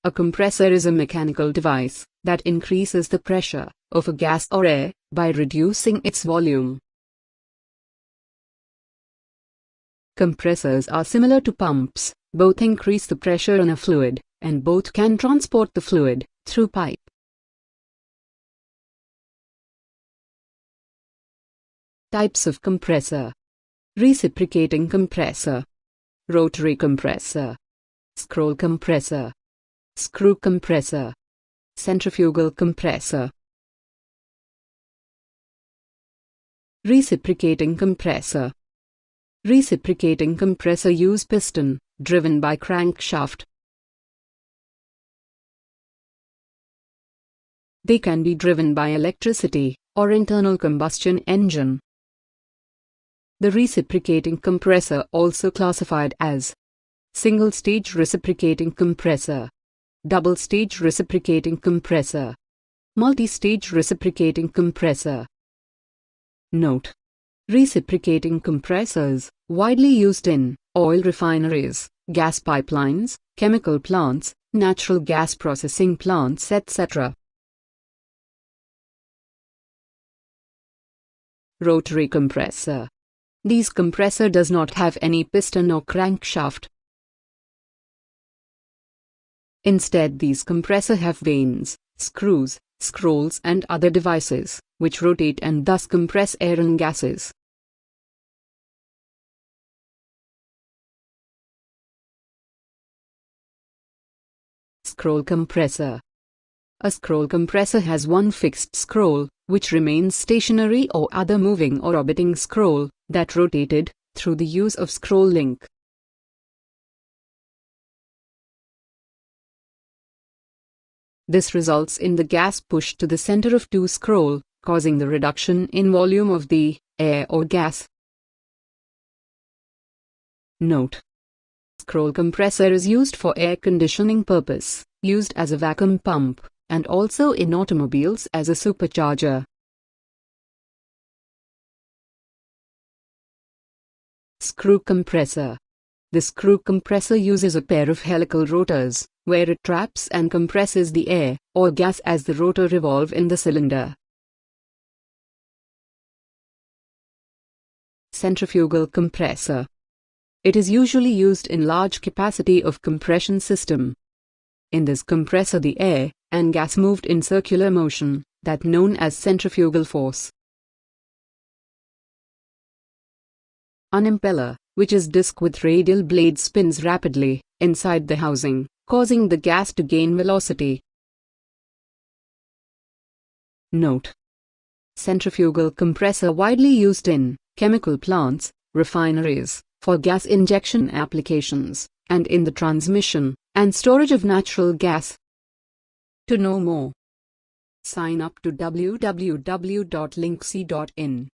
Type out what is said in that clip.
A compressor is a mechanical device that increases the pressure of a gas or air by reducing its volume. Compressors are similar to pumps. Both increase the pressure in a fluid, and both can transport the fluid through pipe. Types of compressor: reciprocating compressor, rotary compressor, scroll compressor, screw compressor, centrifugal compressor. Reciprocating compressor. Reciprocating compressor use piston, driven by crankshaft. They can be driven by electricity or internal combustion engine. The reciprocating compressor, also classified as single-stage reciprocating compressor, double-stage reciprocating compressor, multi-stage reciprocating compressor. Note: reciprocating compressors, widely used in oil refineries, gas pipelines, chemical plants, natural gas processing plants, etc. Rotary compressor. These compressor does not have any piston or crankshaft. Instead, these compressor have vanes, screws, scrolls and other devices, which rotate and thus compress air and gases. Scroll compressor. A scroll compressor has one fixed scroll, which remains stationary, or other moving or orbiting scroll, that rotated through the use of scroll link. This results in the gas pushed to the center of two scroll, causing the reduction in volume of the air or gas. Note: scroll compressor is used for air conditioning purpose, used as a vacuum pump, and also in automobiles as a supercharger. Screw compressor. The screw compressor uses a pair of helical rotors, where it traps and compresses the air or gas as the rotor revolve in the cylinder. Centrifugal compressor. It is usually used in large capacity of compression system. In this compressor, the air and gas moved in circular motion, that known as centrifugal force. An impeller, which is disc with radial blade, spins rapidly inside the housing, causing the gas to gain velocity. Note: centrifugal compressor widely used in chemical plants, refineries, for gas injection applications, and in the transmission and storage of natural gas. To know more, sign up to www.lynxe.in.